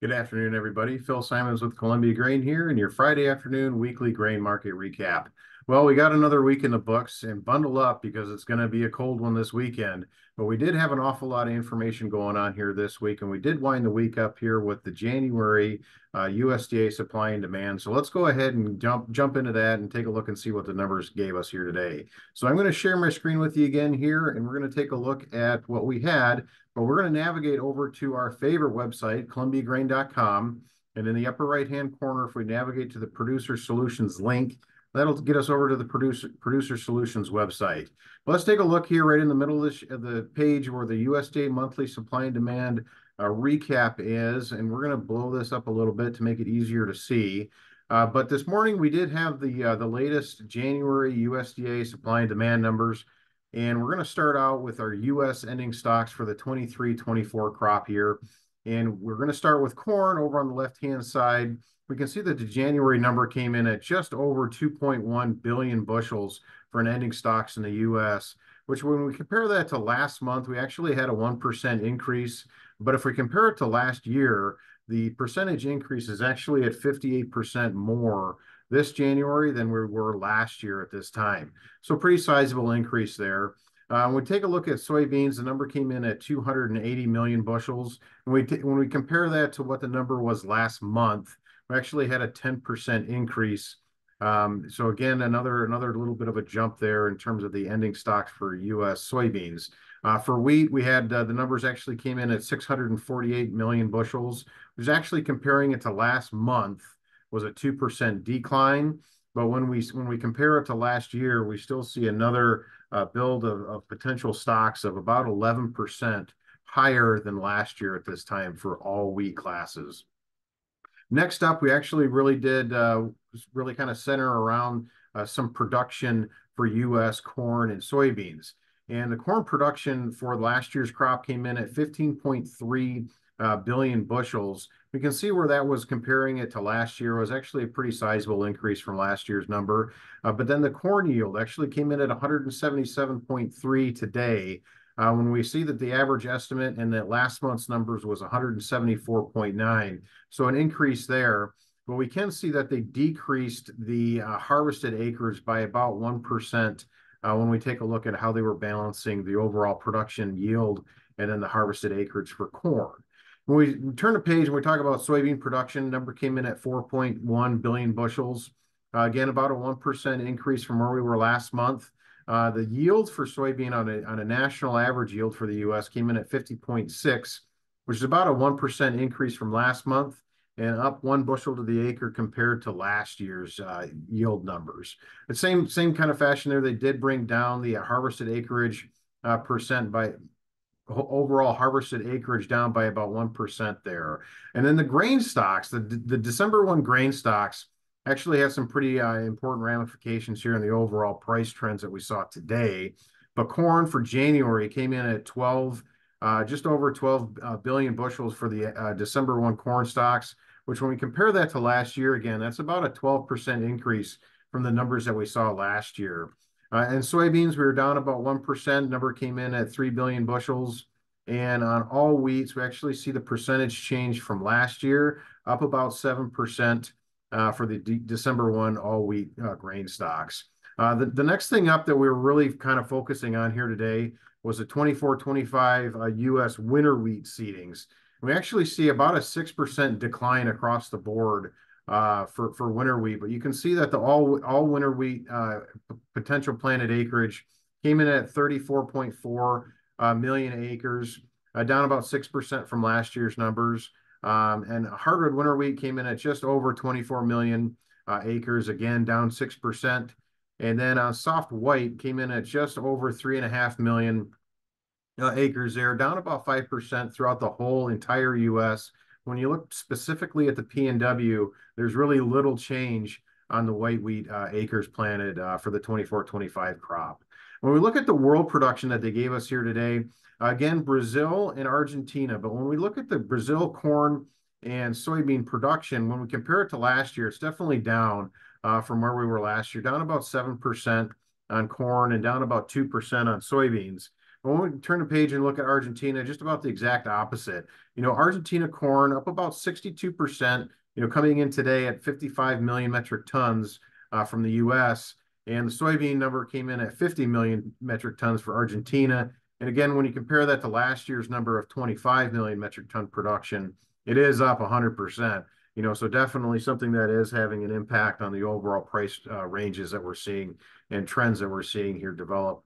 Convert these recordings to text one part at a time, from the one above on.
Good afternoon, everybody. Phil Simons with Columbia Grain here in your Friday afternoon weekly grain market recap. Well, we got another week in the books and bundle up because it's going to be a cold one this weekend. But we did have an awful lot of information going on here this week, and we did wind the week up here with the January USDA supply and demand. So let's go ahead and jump into that and take a look and see what the numbers gave us here today. So I'm going to share my screen with you again here, and we're going to take a look at what we had. But we're going to navigate over to our favorite website, columbiagrain.com. And in the upper right-hand corner, if we navigate to the Producer Solutions link, that'll get us over to the Producer Solutions website. But let's take a look here right in the middle of the page where the USDA monthly supply and demand recap is. And we're going to blow this up a little bit to make it easier to see. But this morning, we did have the latest January USDA supply and demand numbers. And we're going to start out with our U.S. ending stocks for the 23-24 crop year. And we're going to start with corn over on the left-hand side. We can see that the January number came in at just over 2.1 billion bushels for an ending stocks in the U.S., which when we compare that to last month, we actually had a 1% increase. But if we compare it to last year, the percentage increase is actually at 58% more this January than we were last year at this time. So pretty sizable increase there. When we take a look at soybeans, the number came in at 280 million bushels. When we compare that to what the number was last month, we actually had a 10% increase. So again, another little bit of a jump there in terms of the ending stocks for U.S. soybeans. For wheat, we had the numbers actually came in at 648 million bushels, which is actually comparing it to last month was a 2% decline. But when we compare it to last year, we still see another build of potential stocks of about 11% higher than last year at this time for all wheat classes. Next up, we actually really did really kind of center around some production for U.S. corn and soybeans. And the corn production for last year's crop came in at 15.3 billion bushels. We can see where that was comparing it to last year. It was actually a pretty sizable increase from last year's number. But then the corn yield actually came in at 177.3 today. When we see that the average estimate in that last month's numbers was 174.9. So an increase there. But we can see that they decreased the harvested acres by about 1% when we take a look at how they were balancing the overall production yield and then the harvested acreage for corn. When we turn the page and we talk about soybean production, number came in at 4.1 billion bushels. Again, about a 1% increase from where we were last month. The yield for soybean on a national average yield for the U.S. came in at 50.6, which is about a 1% increase from last month and up 1 bushel to the acre compared to last year's yield numbers. The same kind of fashion there, they did bring down the harvested acreage percent by overall harvested acreage down by about 1% there. And then the grain stocks, the December 1 grain stocks actually have some pretty important ramifications here in the overall price trends that we saw today. But corn for January came in at just over 12 billion bushels for the December 1 corn stocks, which when we compare that to last year, again, that's about a 12% increase from the numbers that we saw last year. And soybeans, we were down about 1%. Number came in at 3 billion bushels. And on all wheats, we actually see the percentage change from last year, up about 7% for the December 1 all wheat grain stocks. The next thing up that we were really kind of focusing on here today was the 24-25 U.S. winter wheat seedings. We actually see about a 6% decline across the board for winter wheat, but you can see that the all winter wheat potential planted acreage came in at 34.4 million acres, down about 6% from last year's numbers. And hardwood winter wheat came in at just over 24 million acres, again down 6%. And then soft white came in at just over 3.5 million acres there, down about 5% throughout the whole entire U.S. When you look specifically at the PNW, there's really little change on the white wheat acres planted for the 24-25 crop. When we look at the world production that they gave us here today, again, Brazil and Argentina, but when we look at the Brazil corn and soybean production, when we compare it to last year, it's definitely down from where we were last year, down about 7% on corn and down about 2% on soybeans. When we turn the page and look at Argentina, just about the exact opposite. Argentina corn up about 62%, coming in today at 55 million metric tons from the US. And the soybean number came in at 50 million metric tons for Argentina. And again, when you compare that to last year's number of 25 million metric ton production, it is up 100%. So definitely something that is having an impact on the overall price ranges that we're seeing and trends that we're seeing here develop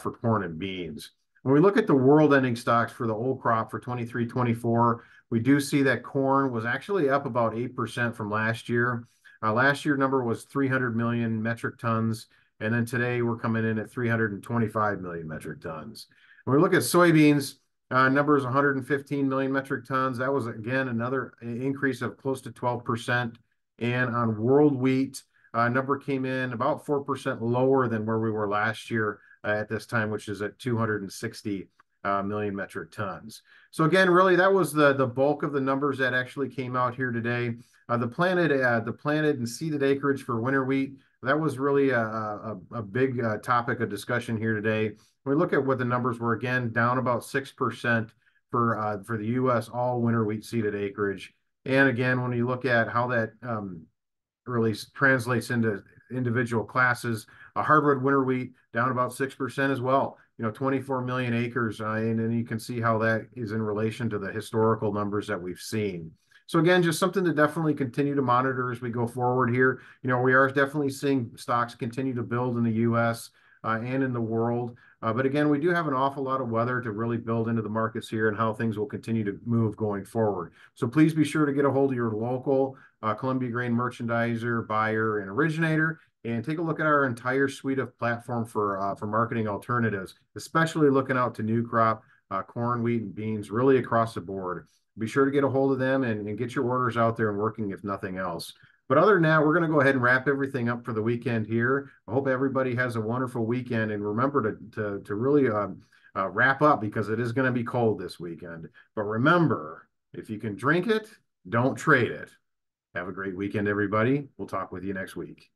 for corn and beans. When we look at the world ending stocks for the old crop for 23-24, we do see that corn was actually up about 8% from last year. Last year number was 300 million metric tons, and then today we're coming in at 325 million metric tons. When we look at soybeans, number is 115 million metric tons. That was, again, another increase of close to 12%. And on world wheat, number came in about 4% lower than where we were last year at this time, which is at 260 million metric tons. So again, really, that was the bulk of the numbers that actually came out here today. The planted and seeded acreage for winter wheat, that was really a big topic of discussion here today. When we look at what the numbers were, again, down about 6% for the U.S. all winter wheat seeded acreage. And again, when you look at how that really translates into individual classes, hardwood winter wheat down about 6% as well. 24 million acres, and then you can see how that is in relation to the historical numbers that we've seen. So again, just something to definitely continue to monitor as we go forward here. We are definitely seeing stocks continue to build in the U.S. And in the world. But again, we do have an awful lot of weather to really build into the markets here and how things will continue to move going forward. So please be sure to get a hold of your local Columbia Grain merchandiser, buyer, and originator, and take a look at our entire suite of platform for marketing alternatives, especially looking out to new crop, corn, wheat, and beans, really across the board. Be sure to get a hold of them and get your orders out there and working if nothing else. But other than that, we're going to go ahead and wrap everything up for the weekend here. I hope everybody has a wonderful weekend, and remember to really wrap up, because it is going to be cold this weekend. But remember, if you can drink it, don't trade it. Have a great weekend, everybody. We'll talk with you next week.